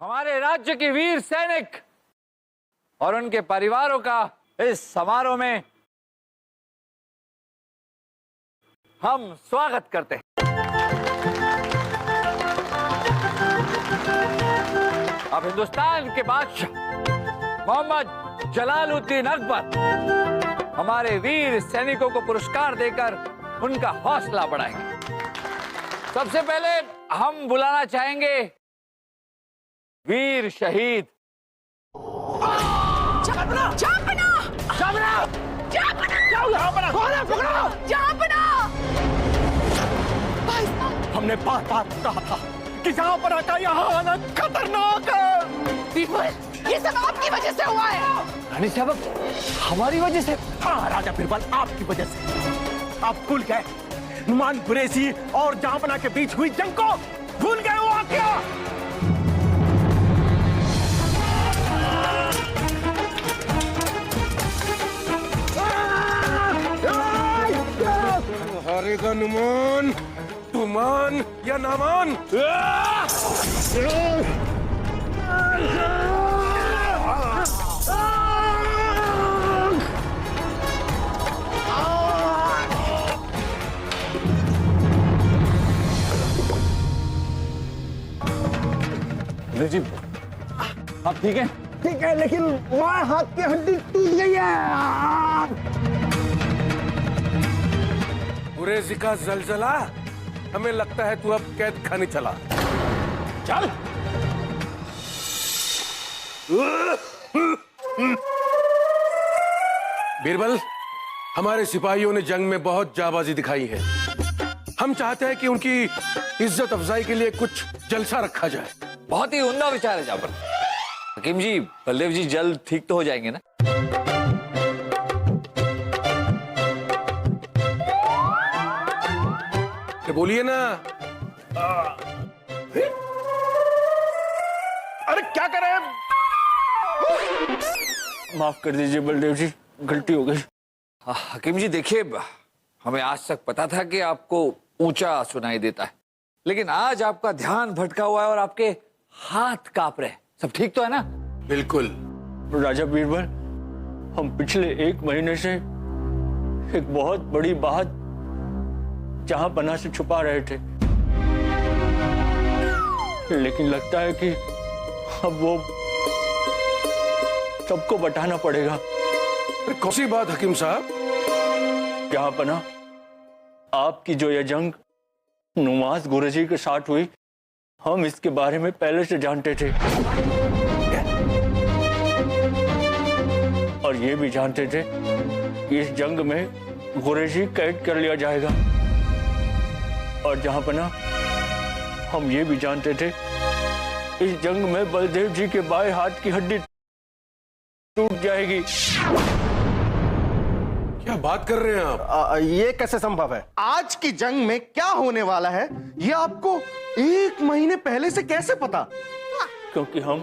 हमारे राज्य के वीर सैनिक और उनके परिवारों का इस समारोह में हम स्वागत करते हैं। अब हिंदुस्तान के बादशाह मोहम्मद जलालुद्दीन अकबर हमारे वीर सैनिकों को पुरस्कार देकर उनका हौसला बढ़ाएंगे। सबसे पहले हम बुलाना चाहेंगे वीर शहीद हमने बार बार कहा था कि जहाँ पर आता यहाँ आना खतरनाक है। ये सब आपकी वजह से हुआ है। रानी साहब, हमारी वजह से? हाँ राजा बिरबल, आपकी वजह से। आप भूल गए नुमान कुरैशी और जहांपना के बीच हुई जंग को? भूल गए वो वाकया? हारेगा नुमान, तू मान या ना मान। जी, आप ठीक है? ठीक है, लेकिन वहाँ हाथ की हड्डी टूट गई है। कुरैशी का जलजला, हमें लगता है तू अब कैद खाने चला। चल। बीरबल, हमारे सिपाहियों ने जंग में बहुत जाबाजी दिखाई है। हम चाहते हैं कि उनकी इज्जत अफजाई के लिए कुछ जलसा रखा जाए। बहुत ही उम्दा विचार है जाबर। हकीम जी, बलदेव जी जल्द ठीक तो हो जाएंगे ना? बोलिए ना। अरे क्या करें? माफ कर दीजिए बलदेव जी, गलती हो गई। हकीम जी देखिए, हमें आज तक पता था कि आपको ऊंचा सुनाई देता है, लेकिन आज आपका ध्यान भटका हुआ है और आपके हाथ कांप रहे हैं। सब ठीक तो है ना? बिल्कुल। राजा बीरबल, हम पिछले 1 महीने से एक बहुत बड़ी बात जहांपना से छुपा रहे थे, लेकिन लगता है कि अब वो सबको बताना पड़ेगा। कौन सी बात हकीम साहब? जहांपना, आपकी जो यह जंग नुमास गुरजी के साथ हुई, हम इसके बारे में पहले से जानते थे और ये भी जानते थे कि इस जंग में गुरजी कैद कर लिया जाएगा। और जहांपना, हम ये भी जानते थे इस जंग में बलदेव जी के बाएं हाथ की हड्डी टूट जाएगी। क्या बात कर रहे हैं आप? ये कैसे संभव है? आज की जंग में क्या होने वाला है ये आपको 1 महीने पहले से कैसे पता? क्योंकि हम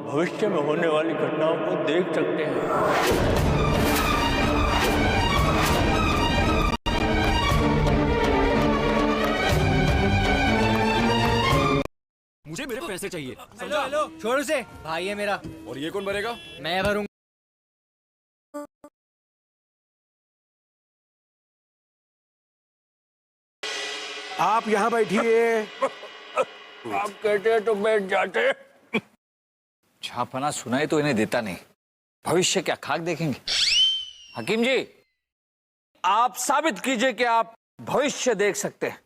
भविष्य में होने वाली घटनाओं को देख सकते हैं। मुझे मेरे पैसे चाहिए। हेलो, छोड़ उसे, भाई है मेरा। और ये कौन भरेगा? मैं भरूंगा। आप यहाँ बैठिए। आप कहते हैं तो बैठ जाते। छापना सुनाई तो इन्हें देता नहीं, भविष्य क्या खाक देखेंगे। हकीम जी, आप साबित कीजिए कि आप भविष्य देख सकते हैं।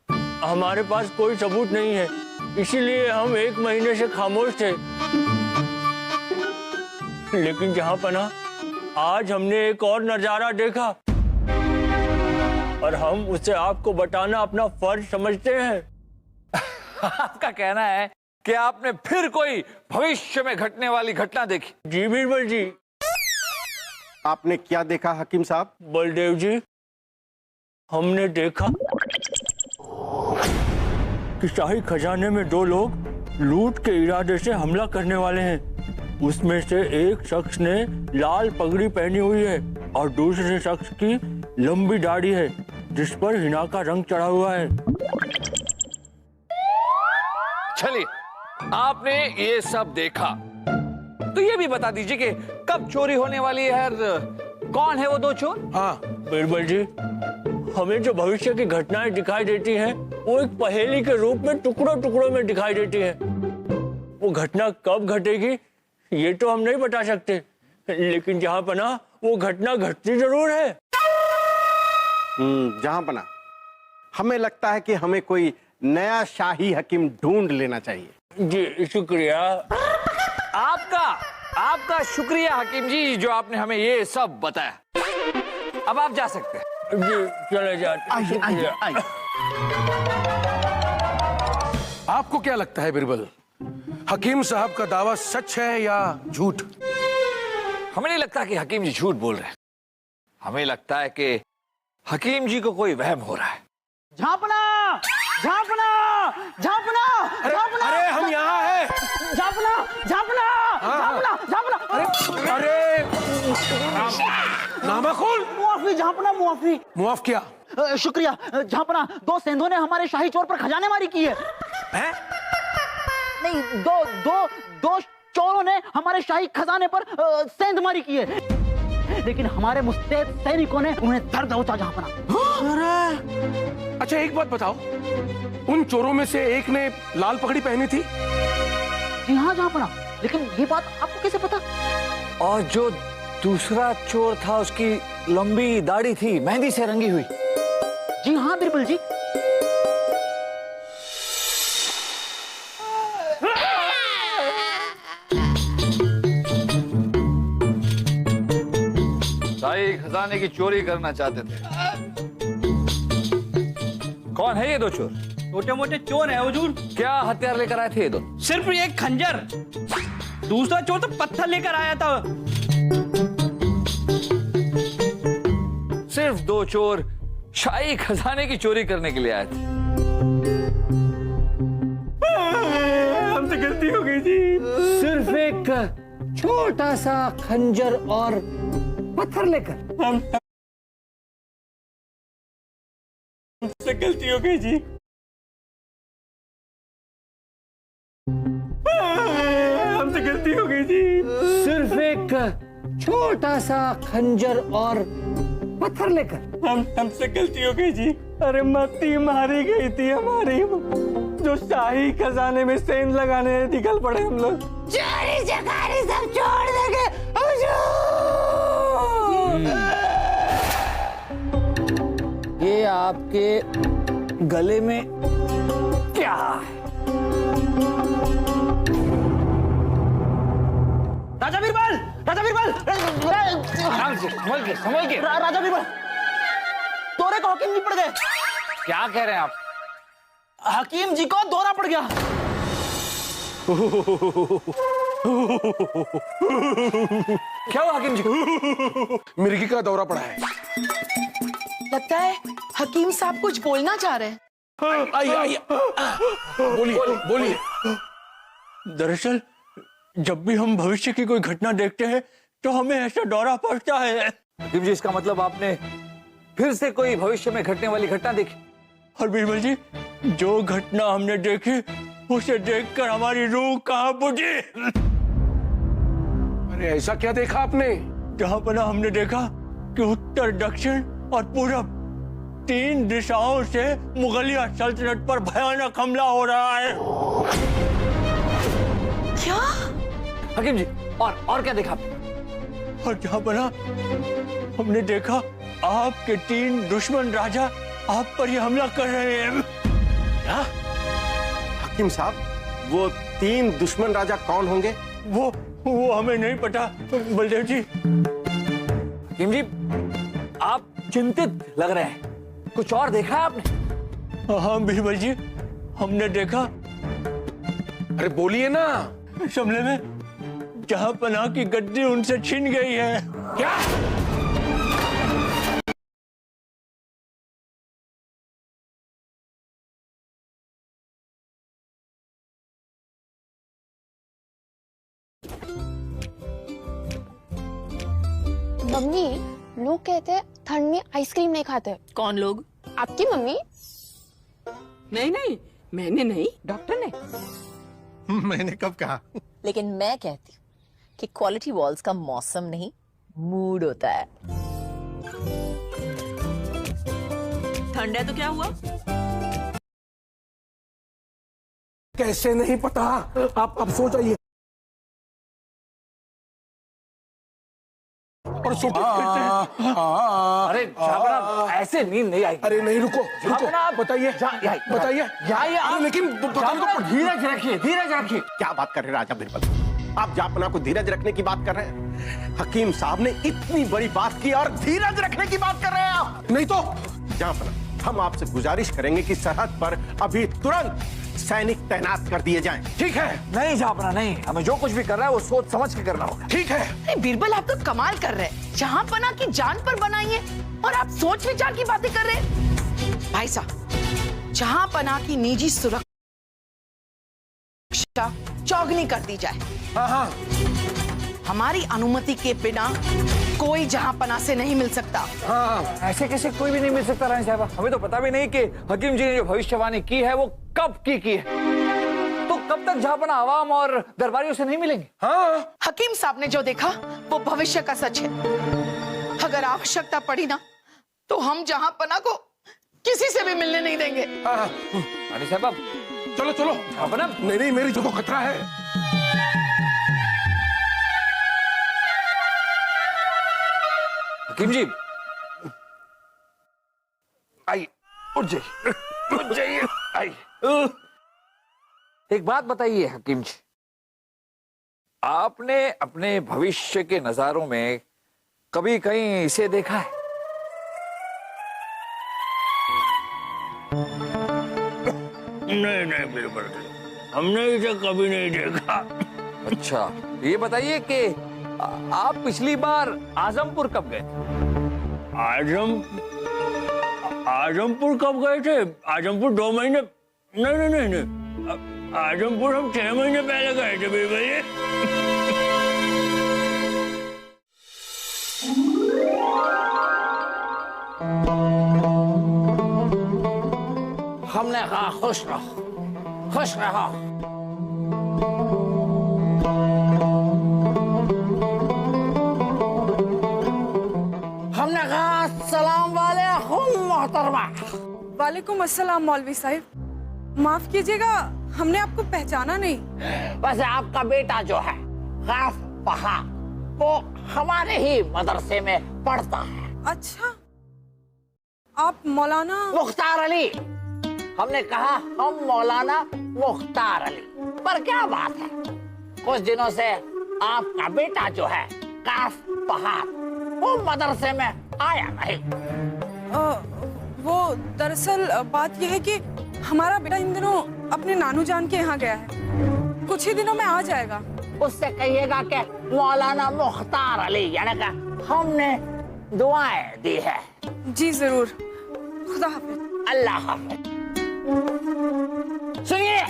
हमारे पास कोई सबूत नहीं है, इसीलिए हम 1 महीने से खामोश थे। लेकिन जहांपना, आज हमने एक और नजारा देखा और हम उसे आपको बताना अपना फर्ज समझते हैं। आपका कहना है कि आपने फिर कोई भविष्य में घटने वाली घटना देखी? जी बीरबल जी। आपने क्या देखा हकीम साहब? बलदेव जी, हमने देखा कि शाही खजाने में 2 लोग लूट के इरादे से हमला करने वाले हैं। उसमें से एक शख्स ने लाल पगड़ी पहनी हुई है और दूसरे शख्स की लंबी दाढ़ी है जिस पर हिना का रंग चढ़ा हुआ है। चलिए आपने ये सब देखा, तो ये भी बता दीजिए कि कब चोरी होने वाली है और कौन है वो दो चोर? हाँ, बीरबल जी, हमें जो भविष्य की घटनाएं दिखाई देती हैं, वो एक पहेली के रूप में टुकड़ों टुकड़ों में दिखाई देती है। वो घटना कब घटेगी ये तो हम नहीं बता सकते, लेकिन जहां पना वो घटना घटती जरूर है। जहां बना, हमें लगता है कि हमें कोई नया शाही हकीम ढूंढ लेना चाहिए। जी शुक्रिया। आपका शुक्रिया हकीम जी, जो आपने हमें ये सब बताया। अब आप जा सकते हैं। जी चले जाते। शुक्रिया। आपको क्या लगता है बिरबल, हकीम साहब का दावा सच है या झूठ? हमें नहीं लगता कि हकीम जी झूठ बोल रहे हैं। हमें लगता है कि हकीम जी को कोई वहम हो रहा है। झापना झापना झापना झापना, अरे हम यहाँ हैं। झापना झापना झापना झापना। अरे नामा खोल। मुआफी झापना, मुआफी। मुआफ किया। शुक्रिया झापना। दो सेंधों ने हमारे शाही चोर पर खजानेमारी की है। हैं? नहीं, दो चोरों ने हमारे शाही खजाने पर सेंधमारी की है, लेकिन हमारे मुस्तैद सैनिकों ने उन्हें धर दबोचा झापना। अच्छा एक बात बताओ, उन चोरों में से एक ने लाल पगड़ी पहनी थी? जी हाँ झापना, लेकिन ये बात आपको कैसे पता? और जो दूसरा चोर था उसकी लंबी दाढ़ी थी, मेहंदी से रंगी हुई। जी हाँ बिरबल जी। शाही खजाने की चोरी करना चाहते थे। कौन है ये दो चोर? छोटे मोटे चोर है हुजूर। क्या हथियार लेकर आए थे ये दो? सिर्फ एक खंजर। दूसरा चोर तो पत्थर लेकर आया था। सिर्फ दो चोर शाही खजाने की चोरी करने के लिए आए थे। हमसे गलती हो गई जी। सिर्फ एक छोटा सा खंजर और पत्थर लेकर। हमसे गलती हो गई जी। हमसे गलती हो गई जी। सिर्फ एक छोटा सा खंजर और पत्थर लेकर। हमसे गलती हो गई जी। अरे मत्ती मारी गई थी हमारी, जो शाही खजाने में सेंध लगाने निकल पड़े हम लोग। चोरी चकारी सब छोड़ देंगे ये आपके गले में क्या है? राजा बीरबल, राजा बीरबल, संभल के। राजा बीरबल, दौरे को हकीम जी पड़ गए। क्या कह रहे हैं आप? हकीम जी को दौरा पड़ गया। क्या हुआ हकीम जी को? मिर्गी का दौरा पड़ा है। लगता है हकीम साहब कुछ बोलना चाह रहे हैं। आइए बोलिए बोलिए। दरअसल जब भी हम भविष्य की कोई घटना देखते हैं तो हमें ऐसा दौरा पड़ता है। हकीम जी, इसका मतलब आपने फिर से कोई भविष्य में घटने वाली घटना देखी? और बीरबल जी, जो घटना हमने देखी उसे देखकर हमारी रूह कहाँ पुजी। अरे ऐसा क्या देखा आपने? जहां पर हमने देखा कि उत्तर, दक्षिण और पूरब तीन दिशाओं से मुगलिया सल्तनत पर भयानक हमला हो रहा है। क्या? हकीम जी, और क्या देखा आपने? और जहां पर हमने देखा आपके तीन दुश्मन राजा आप पर ये हमला कर रहे हैं। क्या? हकीम साहब, वो तीन दुश्मन राजा कौन होंगे? वो हमें नहीं पता बलदेव जी। हकीम जी, आप चिंतित लग रहे हैं। कुछ और देखा है आपने? हाँ बीरबल जी, हमने देखा अरे बोलिए ना। शमले में जहां पनाह की गद्दी उनसे छीन गई है। क्या? मम्मी, लोग कहते हैं ठंड में आइसक्रीम नहीं खाते। कौन लोग? आपकी मम्मी। नहीं नहीं, मैंने नहीं, डॉक्टर ने। मैंने कब कहा? लेकिन मैं कहती हूँ कि क्वालिटी वॉल्स का मौसम नहीं, मूड होता है। ठंड है तो क्या हुआ? कैसे नहीं पता? आप सो जाइए और सो के अरे जापना, ऐसे नींद नहीं आएगी। अरे नहीं, रुको जापना, बताइए बताइए। अरे लेकिन धीरज रखिए, धीरज रखिए। क्या बात कर रहे राजा बिरबल? आप जापना को धीरज रखने की बात कर रहे हैं? हकीम साहब ने इतनी बड़ी बात की और धीरज रखने की बात कर रहे हैं आप? नहीं तो जापना, हम आपसे गुजारिश करेंगे कि सरहद पर अभी तुरंत सैनिक तैनात कर दिए जाएं। ठीक है। नहीं जापना, नहीं, हमें जो कुछ भी करना है वो सोच समझ के करना होगा। ठीक है। अरे बीरबल, आप तो कमाल कर रहे हैं। जहां पना की जान पर बनाई है और आप सोच विचार की बातें कर रहे हैं। भाई साहब, जहां पना की निजी सुरक्षा चौगनी कर दी जाए। हाँ। हमारी अनुमति के बिना कोई जहां पना से नहीं मिल सकता। हाँ, ऐसे कैसे कोई भी नहीं मिल सकता रानी साहबा? हमें तो पता भी नहीं कि हकीम जी ने जो भविष्यवाणी की है वो कब की है। तो कब तक जापना आवाम और दरबारियों से नहीं मिलेंगे? हाँ। हकीम साहब ने जो देखा वो भविष्य का सच है। अगर आवश्यकता पड़ी ना तो हम जहां पना को किसी से भी मिलने नहीं देंगे। रानी साहबा, चलो जापना, नहीं, मेरी जो खतरा है। हकीम जी, आइए, उठ जाइए, आइए। एक बात बताइए हकीम जी, आपने अपने भविष्य के नजारों में कभी कहीं इसे देखा है? नहीं बिल्कुल, हमने इसे कभी नहीं देखा। अच्छा, ये बताइए कि आप पिछली बार आजमपुर कब गए थे? आजमपुर कब गए थे? आजमपुर 2 महीने, नहीं, आजमपुर हम 6 महीने पहले गए थे भैया। हमने कहा खुश रहो, खुश रहो। हमने कहा सलाम वालेकुम मोहतरमा। वालेकुम अस्सलाम मौलवी साहिब, माफ कीजिएगा, हमने आपको पहचाना नहीं। वैसे आपका बेटा जो है खास पहा, वो हमारे ही मदरसे में पढ़ता है। अच्छा, आप मौलाना मुख्तार अली। हमने कहा हम मौलाना मुख्तार अली, पर क्या बात है, कुछ दिनों से आपका बेटा जो है काफ पहाड़, वो मदरसे में आया नहीं। वो दरअसल बात यह है कि हमारा बेटा इन दिनों अपने नानू जान के यहाँ गया है, कुछ ही दिनों में आ जाएगा। उससे कहिएगा कि मौलाना मुख्तार अली यानी कि हमने दुआएं दी है। जी जरूर, खुदा हाफिज। अल्लाह हाफिज। सुनिए,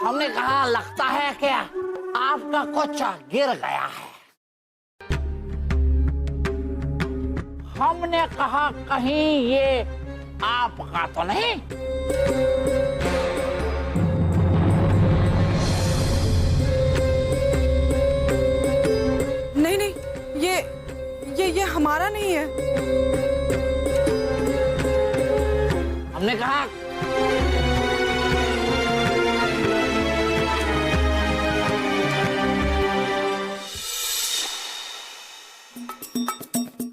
हमने कहा लगता है कि आपका कुछ गिर गया है। हमने कहा कहीं ये आपका तो नहीं? नहीं, ये हमारा नहीं है। हमने कहा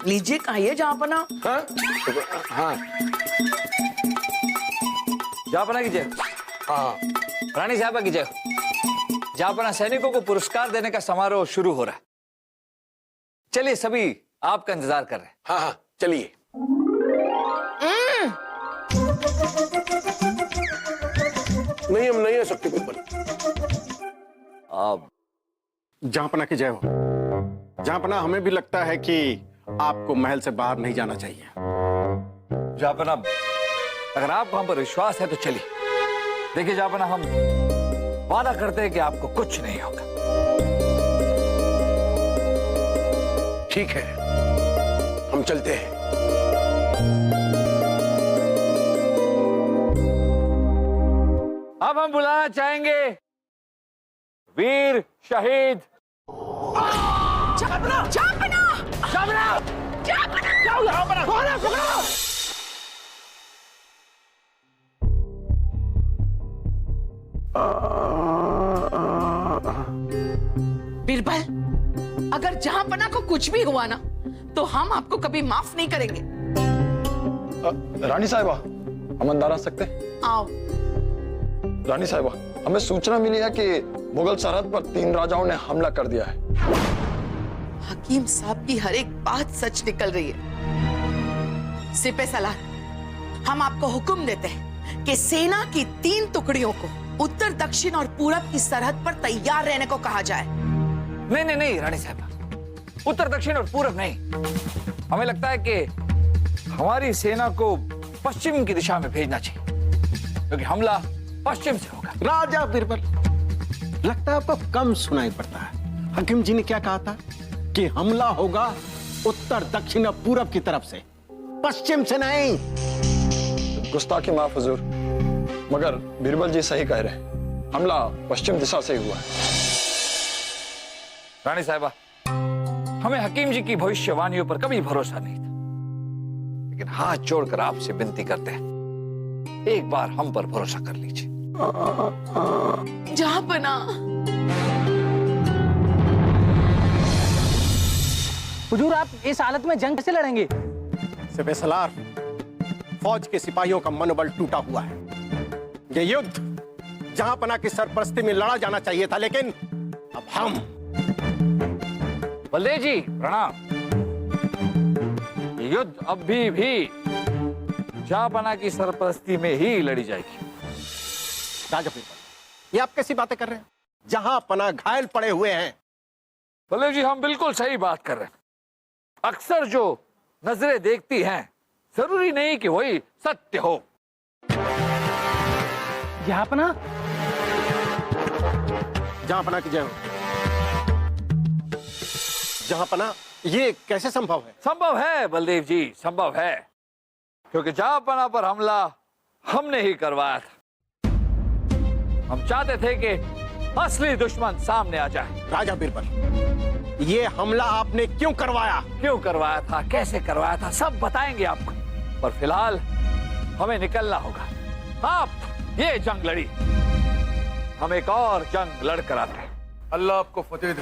लीजिए, खाइए जहां पना। हाँ। जापना की जय। हाँ। रानी साहबा की जय। जापना सैनिकों को पुरस्कार देने का समारोह शुरू हो रहा है। चलिए, सभी आपका इंतजार कर रहे हैं। हाँ, चलिए। नहीं, हम नहीं आ सकते बिल्कुल। अब जहांपना की जय हो। जहांपना, हमें भी लगता है कि आपको महल से बाहर नहीं जाना चाहिए। जापना, अगर आपको हम पर विश्वास है तो चलिए। देखिए जापना, हम वादा करते हैं कि आपको कुछ नहीं होगा। ठीक है, हम चलते हैं। अब हम बुलाना चाहेंगे वीर शहीद जापना जापना जापना बीरबल, अगर जहांपना को कुछ भी हुआ ना तो हम आपको कभी माफ नहीं करेंगे। रानी साहिबा, हम अंदर आ सकते? आओ। रानी साहिबा, हमें सूचना मिली है कि मुगल सरहद पर 3 राजाओं ने हमला कर दिया है। हकीम साहब की हर एक बात सच निकल रही है। सिपह सलार, हम आपको हुक्म देते हैं कि सेना की 3 टुकड़ियों को उत्तर, दक्षिण और पूरब की सरहद पर तैयार रहने को कहा जाए। नहीं नहीं नहीं रानी साहब, उत्तर, दक्षिण और पूरब नहीं। हमें लगता है कि हमारी सेना को पश्चिम की दिशा में भेजना चाहिए, क्योंकि हमला पश्चिम से होगा। राजा बीरबल, लगता है आपको कम सुनाई पड़ता है। हकीम जी ने क्या कहा था कि हमला होगा उत्तर, दक्षिण और पूरब की तरफ से, पश्चिम से नहीं। गुस्ताखी माफ हुजूर, मगर बीरबल जी सही कह रहे हैं, हमला पश्चिम दिशा से हुआ है। रानी साहिबा, हमें हकीम जी की भविष्यवाणियों पर कभी भरोसा नहीं था, लेकिन हाथ जोड़कर आपसे विनती करते हैं, एक बार हम पर भरोसा कर लीजिए। जहांपना, हुजूर, आप इस हालत में जंग कैसे लड़ेंगे? सिपह सलार, फौज के सिपाहियों का मनोबल टूटा हुआ है। ये युद्ध जहांपना की सरपरस्ती में लड़ा जाना चाहिए था, लेकिन अब हम। बलदेव जी प्रणाम। ये युद्ध अभी भी जहांपना की सरपरस्ती में ही लड़ी जाएगी। राजा बीरबल, ये आप कैसी बातें कर रहे हैं? जहांपना घायल पड़े हुए हैं। बलदेव जी, हम बिल्कुल सही बात कर रहे हैं। अक्सर जो नजरें देखती हैं, जरूरी नहीं कि वही सत्य हो। जहांपना, जहांपना की जय हो। जहांपना, ये कैसे संभव है? संभव है बलदेव जी, संभव है, क्योंकि जहांपना पर हमला हमने ही करवाया था। हम चाहते थे कि असली दुश्मन सामने आ जाए। राजा बीरबल, ये हमला आपने क्यों करवाया? क्यों करवाया था, कैसे करवाया था, सब बताएंगे आपको, पर फिलहाल हमें निकलना होगा। आप ये जंग लड़ी, हम एक और जंग लड़ कर आते हैं। अल्लाह आपको फतेह दे।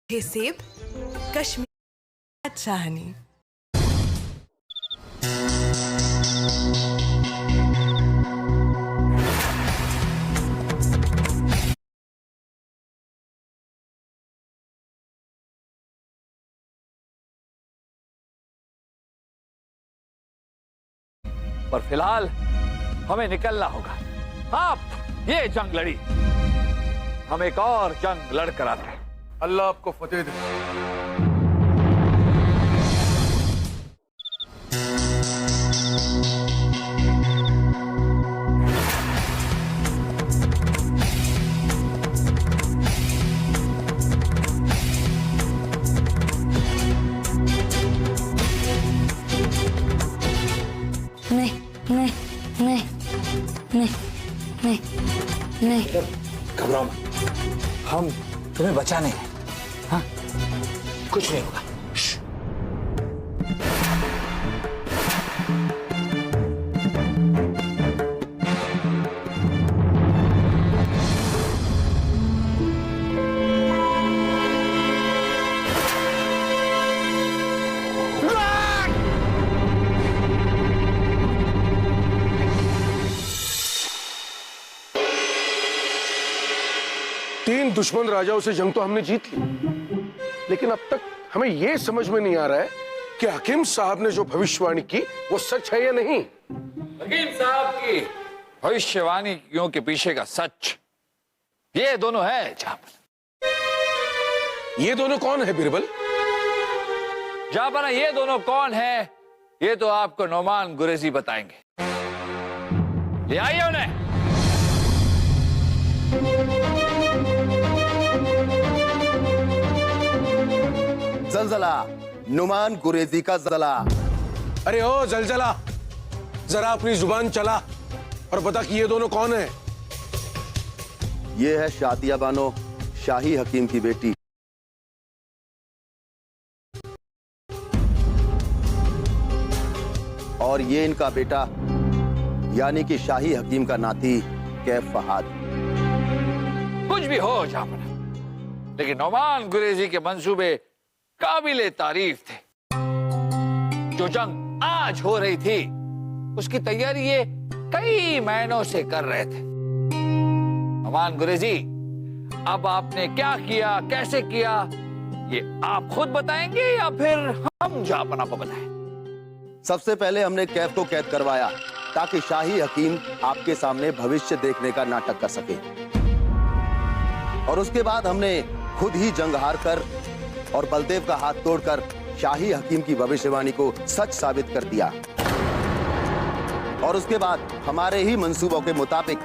हे सेब, कश्मीर चाहनी। पर फिलहाल हमें निकलना होगा। आप ये जंग लड़ी, हम एक और जंग लड़ कर आते हैं। अल्लाह आपको फतेह दे। नहीं नहीं नहीं नहीं नहीं नहीं, घबराओ मत, हम तुम्हें बचाने हैं। हाँ, कुछ नहीं होगा। तीन दुश्मन राजाओं से जंग तो हमने जीत ली, लेकिन अब तक हमें यह समझ में नहीं आ रहा है कि हकीम साहब ने जो भविष्यवाणी की वो सच है या नहीं। हकीम साहब की भविष्यवाणियों के पीछे का सच ये दोनों है। ये दोनों कौन है बीरबल? जहांपना, ये दोनों कौन है ये तो आपको नोमान गुरेजी बताएंगे। ले आइए उन्हें। जलजला, नुमान गुरेजी का जला। अरे ओ जलजला, जरा अपनी जुबान चला और बता कि ये दोनों कौन है। ये है शादिया बानो, शाही हकीम की बेटी। और ये इनका बेटा यानी कि शाही हकीम का नाती कैफ फहाद। कुछ भी हो जापना, लेकिन नौमान गुरेजी के मंसूबे काबिले तारीफ थे। जो जंग आज हो रही थी उसकी तैयारी ये कई महीनों से कर रहे थे। नौमान गुरेजी, अब आपने क्या किया, कैसे किया, ये आप खुद बताएंगे या फिर हम जापना को बताएं? सबसे पहले हमने कैफ को कैद करवाया ताकि शाही हकीम आपके सामने भविष्य देखने का नाटक कर सके। और उसके बाद हमने खुद ही जंग हार कर और बलदेव का हाथ तोड़कर शाही हकीम की भविष्यवाणी को सच साबित कर दिया। और उसके बाद हमारे ही मंसूबों के मुताबिक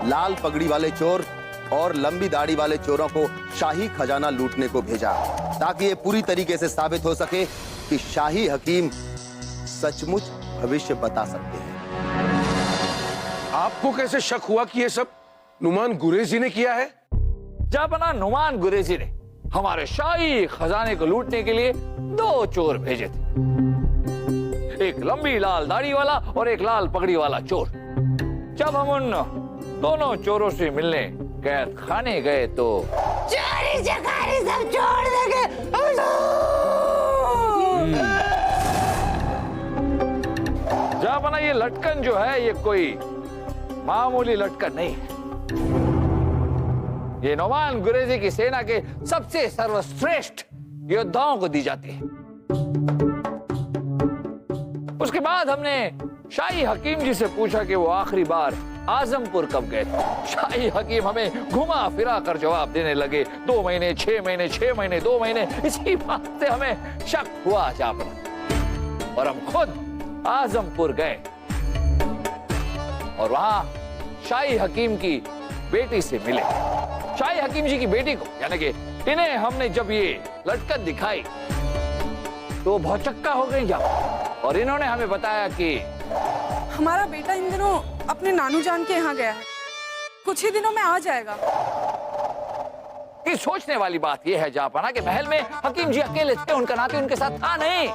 लाल पगड़ी वाले चोर और लंबी दाढ़ी वाले चोरों को शाही खजाना लूटने को भेजा, ताकि ये पूरी तरीके से साबित हो सके कि शाही हकीम सचमुच भविष्य बता सकते हैं। आपको कैसे शक हुआ कि ये सब नुमान गुरेजी ने किया है? जापना, नुमान गुरेजी ने हमारे शाही खजाने को लूटने के लिए 2 चोर भेजे थे, एक लंबी लाल दाढ़ी वाला और एक लाल पगड़ी वाला चोर। जब हम उन दोनों चोरों से मिलने कैद खाने गए तो चोरी चकारी सब छोड़ देंगे। जापना, ये लटकन जो है ये कोई मामूली लटकन नहीं है। ये नौमान गुरेजी की सेना के सबसे सर्वश्रेष्ठ योद्धाओं को दी जाती है। उसके बाद हमने शाही हकीम जी से पूछा कि वो आखिरी बार आजमपुर कब गए थे। शाही हकीम हमें घुमा फिरा कर जवाब देने लगे, 2 महीने, 6 महीने, 6 महीने, 2 महीने। इसी बात से हमें शक हुआ जापना, और हम खुद आजमपुर गए और वहां शाही हकीम की बेटी से मिले। शाही हकीम जी की बेटी को यानी कि इन्हें हमने जब ये लटकन दिखाई तो बहुत चक्का हो गई जापना, और इन्होंने हमें बताया कि हमारा बेटा इन दिनों अपने नानू जान के यहाँ गया है, कुछ ही दिनों में आ जाएगा। ये सोचने वाली बात यह है जापना कि महल में हकीम जी अकेले थे, उनका नाती उनके साथ था नहीं।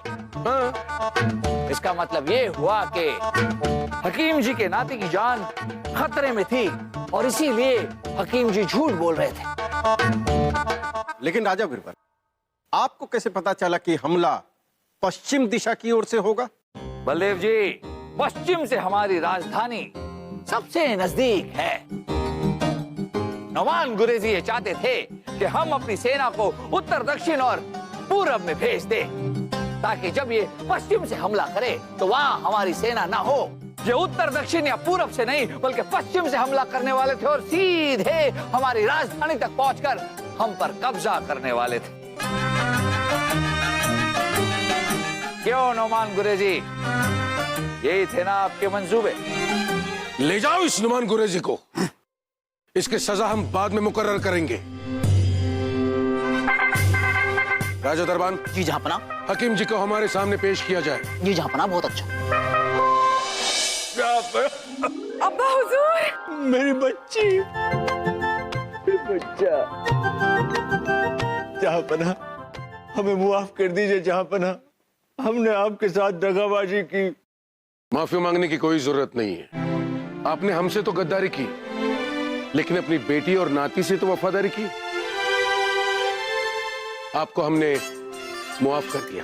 इसका मतलब ये हुआ कि हकीम जी के नाती की जान खतरे में थी और इसीलिए हकीम जी झूठ बोल रहे थे। लेकिन राजा बीरबल, आपको कैसे पता चला कि हमला पश्चिम दिशा की ओर से होगा? बलदेव जी, पश्चिम से हमारी राजधानी सबसे नजदीक है। नौमान गुरेजी ये चाहते थे कि हम अपनी सेना को उत्तर, दक्षिण और पूरब में भेज दें, ताकि जब ये पश्चिम से हमला करे तो वहां हमारी सेना ना हो। ये उत्तर, दक्षिण या पूरब से नहीं बल्कि पश्चिम से हमला करने वाले थे और सीधे हमारी राजधानी तक पहुंचकर हम पर कब्जा करने वाले थे। क्यों नौमान गुरेजी, यही थे ना आपके मंसूबे? ले जाओ इस नुमान गुरेजी को, इसकी सजा हम बाद में मुकर्रर करेंगे। राजा दरबान। जी जहांपना। हकीम जी को हमारे सामने पेश किया जाए। जी जहांपना, बहुत अच्छा। अब्बा हुजूर, मेरी बच्ची, बच्चा। जहांपना, हमें मुआफ कर दीजिए जहांपना, हमने आपके साथ दगाबाजी की। माफी मांगने की कोई जरूरत नहीं है। आपने हमसे तो गद्दारी की, लेकिन अपनी बेटी और नाती से तो वफादारी की। आपको हमने मुआफ कर दिया।